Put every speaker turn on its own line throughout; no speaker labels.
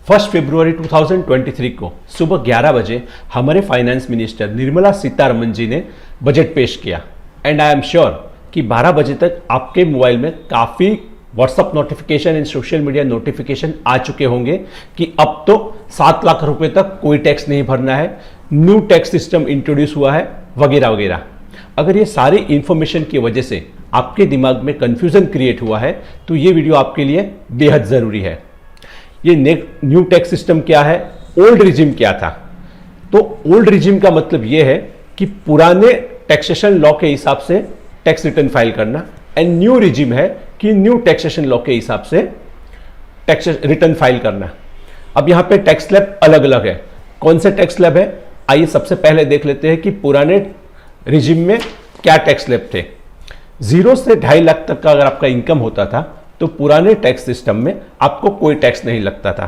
1 फरवरी 2023 को सुबह 11 बजे हमारे फाइनेंस मिनिस्टर निर्मला सीतारमण जी ने बजट पेश किया एंड आई एम श्योर कि 12 बजे तक आपके मोबाइल में काफ़ी WhatsApp notification and social media notification आ चुके होंगे कि अब तो 7 लाख रुपए तक कोई टैक्स नहीं भरना है, न्यू टैक्स सिस्टम इंट्रोड्यूस हुआ है वगैरह वगैरह। अगर ये सारी इंफॉर्मेशन की वजह से आपके दिमाग में कंफ्यूजन क्रिएट हुआ है तो ये वीडियो आपके लिए बेहद ज़रूरी है। ये न्यू टैक्स सिस्टम क्या है, ओल्ड रिजिम क्या था? तो ओल्ड रिजिम का मतलब ये है कि पुराने टैक्सेशन लॉ के हिसाब से टैक्स रिटर्न फाइल करना, एंड न्यू रिजिम है कि न्यू टैक्सेशन लॉ के हिसाब से टैक्स रिटर्न फाइल करना। अब यहां पे टैक्स स्लैब अलग अलग है। कौन से टैक्स स्लैब है, आइए सबसे पहले देख लेते हैं कि पुराने रिजिम में क्या टैक्स स्लैब थे। 0 से 2.5 लाख तक का अगर आपका इनकम होता था तो पुराने टैक्स सिस्टम में आपको कोई टैक्स नहीं लगता था।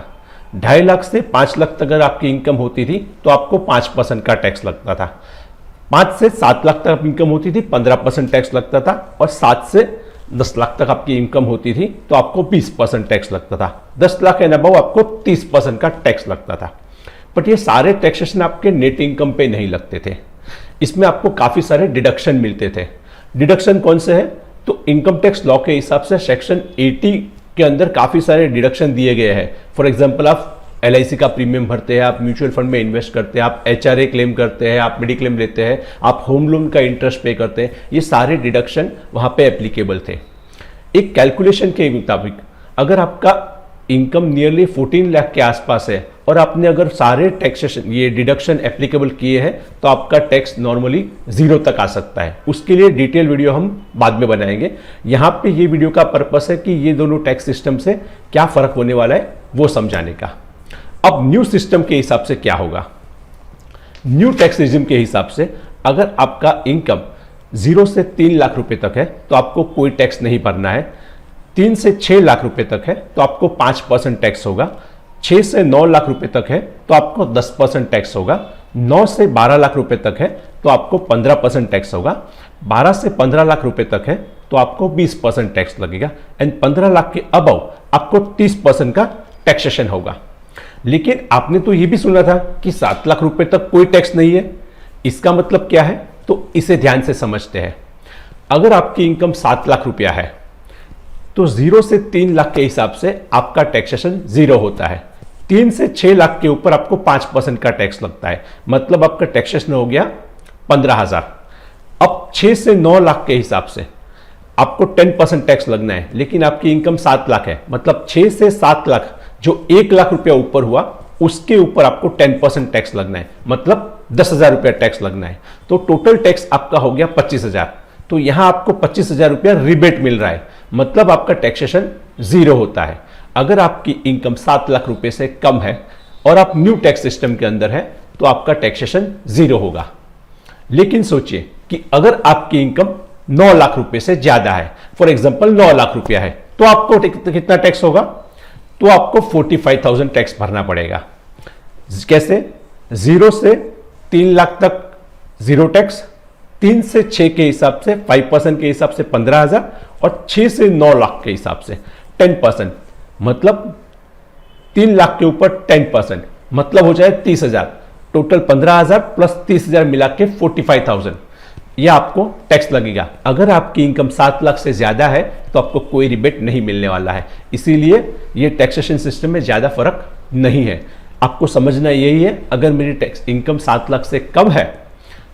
2.5 लाख से 5 लाख तक अगर आपकी इनकम होती थी तो आपको 5% का टैक्स लगता था। 5 से 7 लाख तक इनकम होती थी 15% टैक्स लगता था, और 7 से 10 लाख तक आपकी इनकम होती थी तो आपको 20% टैक्स लगता था। 10 लाख एंड अबव आपको 30% का टैक्स लगता था। बट ये सारे टैक्सेशन आपके नेट इनकम पे नहीं लगते थे, इसमें आपको काफी सारे डिडक्शन मिलते थे। डिडक्शन कौन से हैं? तो इनकम टैक्स लॉ के हिसाब से सेक्शन 80 के अंदर काफी सारे डिडक्शन दिए गए हैं। फॉर एग्जांपल आप LIC का प्रीमियम भरते हैं, आप म्यूचुअल फंड में इन्वेस्ट करते हैं, आप HRA क्लेम करते हैं, आप मेडिक्लेम लेते हैं, आप होम लोन का इंटरेस्ट पे करते हैं, ये सारे डिडक्शन वहां पे एप्लीकेबल थे। एक कैलकुलेशन के मुताबिक अगर आपका इनकम नियरली 14 लाख के आसपास है और आपने अगर सारे टैक्सेशन ये डिडक्शन एप्लीकेबल किए हैं तो आपका टैक्स नॉर्मली 0 तक आ सकता है। उसके लिए डिटेल वीडियो हम बाद में बनाएंगे। यहाँ पे ये वीडियो का पर्पस है कि ये दोनों टैक्स सिस्टम से क्या फर्क होने वाला है वो समझाने का। अब न्यू सिस्टम के हिसाब से क्या होगा? न्यू टैक्स रिजिम के हिसाब से अगर आपका इनकम 0 से 3 लाख रुपए तक है तो आपको कोई टैक्स नहीं भरना है। 3 से 6 लाख रुपए तक है तो आपको 5% टैक्स होगा। 6 से 9 लाख रुपए तक है तो आपको 10% टैक्स होगा। 9 से 12 लाख रुपए तक है तो आपको 15% टैक्स होगा। 12 से 15 लाख रुपए तक है तो आपको 20% टैक्स लगेगा, एंड 15 लाख के अबव आपको 30% का टैक्सेशन होगा। लेकिन आपने तो यह भी सुना था कि 7 लाख रुपए तक कोई टैक्स नहीं है। इसका मतलब क्या है? तो इसे ध्यान से समझते हैं। अगर आपकी इनकम 7 लाख रुपया है तो 0 से 3 लाख के हिसाब से आपका टैक्सेशन 0 होता है। 3 से 6 लाख के ऊपर आपको 5% का टैक्स लगता है, मतलब आपका टैक्सेशन हो गया 15,000। अब 6 से 9 लाख के हिसाब से आपको 10% टैक्स लगना है, लेकिन आपकी इनकम 7 लाख है, मतलब 6 से 7 लाख जो 1 लाख रुपया ऊपर हुआ उसके ऊपर आपको 10% टैक्स लगना है, मतलब 10,000 रुपया टैक्स लगना है। तो टोटल टैक्स आपका हो गया 25,000। तो यहां आपको 25,000 रुपया रिबेट मिल रहा है, मतलब आपका टैक्सेशन 0 होता है। अगर आपकी इनकम 7 लाख रुपए से कम है और आप न्यू टैक्स सिस्टम के अंदर है तो आपका टैक्सेशन 0 होगा। लेकिन सोचिए कि अगर आपकी इनकम 9 लाख रुपए से ज्यादा है, फॉर एग्जांपल 9 लाख रुपया है, तो आपको कितना टैक्स होगा? तो आपको 45,000 टैक्स भरना पड़ेगा। कैसे? 0 से 3 लाख तक 0 टैक्स, 3 से 6 के हिसाब से 5% के हिसाब से 15,000, और 6 से 9 लाख के हिसाब से 10%, मतलब 3 लाख के ऊपर 10%, मतलब हो जाए 30,000। टोटल 15,000 प्लस 30,000 मिला के 45,000 यह आपको टैक्स लगेगा। अगर आपकी इनकम 7 लाख से ज्यादा है तो आपको कोई रिबेट नहीं मिलने वाला है। इसीलिए यह टैक्सेशन सिस्टम में ज्यादा फर्क नहीं है। आपको समझना यही है, अगर मेरी टैक्स इनकम 7 लाख से कम है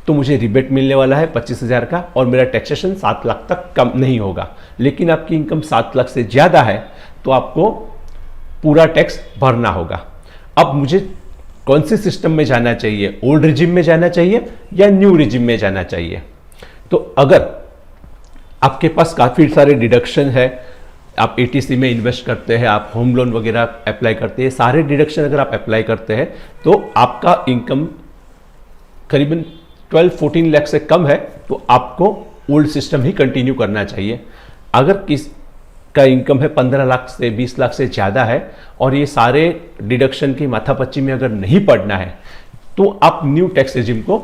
तो मुझे रिबेट मिलने वाला है 25,000 का, और मेरा टैक्सेशन 7 लाख तक कम नहीं होगा। लेकिन आपकी इनकम 7 लाख से ज्यादा है तो आपको पूरा टैक्स भरना होगा। अब मुझे कौन से सिस्टम में जाना चाहिए? ओल्ड रिजिम में जाना चाहिए या न्यू रिजिम में जाना चाहिए? तो अगर आपके पास काफी सारे डिडक्शन है, आप ATC में इन्वेस्ट करते हैं, आप होम लोन वगैरह अप्लाई करते हैं, सारे डिडक्शन अगर आप अप्लाई करते हैं तो आपका इनकम करीबन 12-14 लाख से कम है तो आपको ओल्ड सिस्टम ही कंटिन्यू करना चाहिए। अगर किस का इनकम है 15 लाख से 20 लाख से ज़्यादा है और ये सारे डिडक्शन की माथापच्ची में अगर नहीं पड़ना है तो आप न्यू टैक्स रिजिम को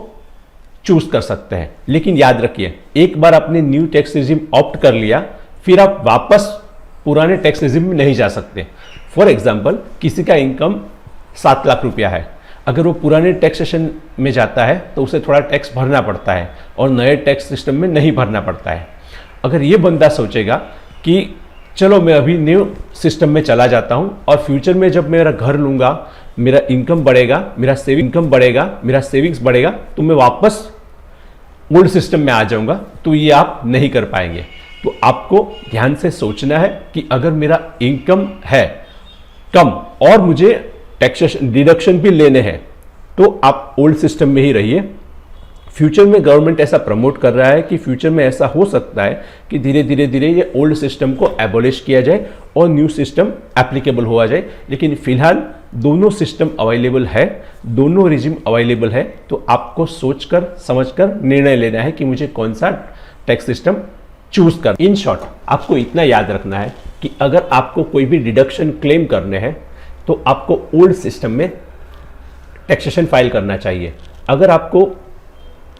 चूज कर सकते हैं। लेकिन याद रखिए, एक बार आपने न्यू टैक्स रिजिम ऑप्ट कर लिया फिर आप वापस पुराने टैक्स रिजिम में नहीं जा सकते। फॉर एग्जाम्पल किसी का इनकम 7 लाख रुपया है, अगर वो पुराने टैक्सेशन में जाता है तो उसे थोड़ा टैक्स भरना पड़ता है और नए टैक्स सिस्टम में नहीं भरना पड़ता है। अगर ये बंदा सोचेगा कि चलो मैं अभी न्यू सिस्टम में चला जाता हूँ और फ्यूचर में जब मेरा घर लूँगा, मेरा इनकम बढ़ेगा, मेरा सेविंग्स बढ़ेगा, तो मैं वापस ओल्ड सिस्टम में आ जाऊँगा, तो ये आप नहीं कर पाएंगे। तो आपको ध्यान से सोचना है कि अगर मेरा इनकम है कम और मुझे टैक्सेशन डिडक्शन भी लेने हैं, तो आप ओल्ड सिस्टम में ही रहिए। फ्यूचर में गवर्नमेंट ऐसा प्रमोट कर रहा है कि फ्यूचर में ऐसा हो सकता है कि धीरे धीरे ये ओल्ड सिस्टम को एबॉलिश किया जाए और न्यू सिस्टम एप्लीकेबल हुआ जाए। लेकिन फिलहाल दोनों सिस्टम अवेलेबल है, दोनों रिजिम अवेलेबल है, तो आपको सोचकर समझकर निर्णय लेना है कि मुझे कौन सा टैक्स सिस्टम चूज कर। इन शॉर्ट आपको इतना याद रखना है कि अगर आपको कोई भी डिडक्शन क्लेम करने हैं तो आपको ओल्ड सिस्टम में टैक्सेशन फाइल करना चाहिए। अगर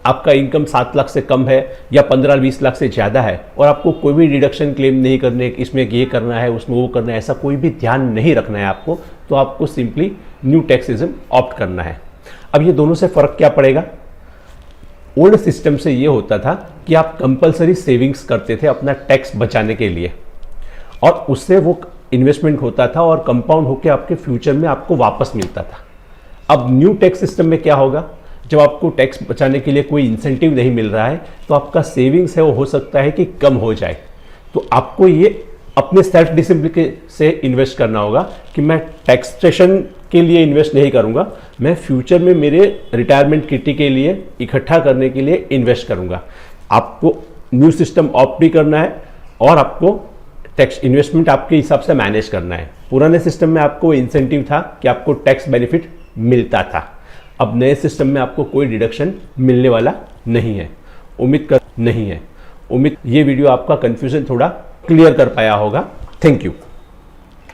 आपका इनकम 7 लाख से कम है या 15-20 लाख से ज़्यादा है और आपको कोई भी डिडक्शन क्लेम नहीं करने, इसमें ये करना है उसमें वो करना है, ऐसा कोई भी ध्यान नहीं रखना है आपको, तो आपको सिंपली न्यू टैक्सिज्म ऑप्ट करना है। अब ये दोनों से फ़र्क क्या पड़ेगा? ओल्ड सिस्टम से ये होता था कि आप कंपलसरी सेविंग्स करते थे अपना टैक्स बचाने के लिए और उससे वो इन्वेस्टमेंट होता था और कंपाउंड होकर आपके फ्यूचर में आपको वापस मिलता था। अब न्यू टैक्स सिस्टम में क्या होगा? जब आपको टैक्स बचाने के लिए कोई इंसेंटिव नहीं मिल रहा है तो आपका सेविंग्स है वो हो सकता है कि कम हो जाए। तो आपको ये अपने सेल्फ डिसिप्लिन से इन्वेस्ट करना होगा कि मैं टैक्सेशन के लिए इन्वेस्ट नहीं करूंगा, मैं फ्यूचर में मेरे रिटायरमेंट किटी के लिए इकट्ठा करने के लिए इन्वेस्ट करूंगा। आपको न्यू सिस्टम ऑप्ट भी करना है और आपको टैक्स इन्वेस्टमेंट आपके हिसाब से मैनेज करना है। पुराने सिस्टम में आपको इंसेंटिव था कि आपको टैक्स बेनिफिट मिलता था, अब नए सिस्टम में आपको कोई डिडक्शन मिलने वाला नहीं है। उम्मीद ये वीडियो आपका कंफ्यूजन थोड़ा क्लियर कर पाया होगा। Thank you.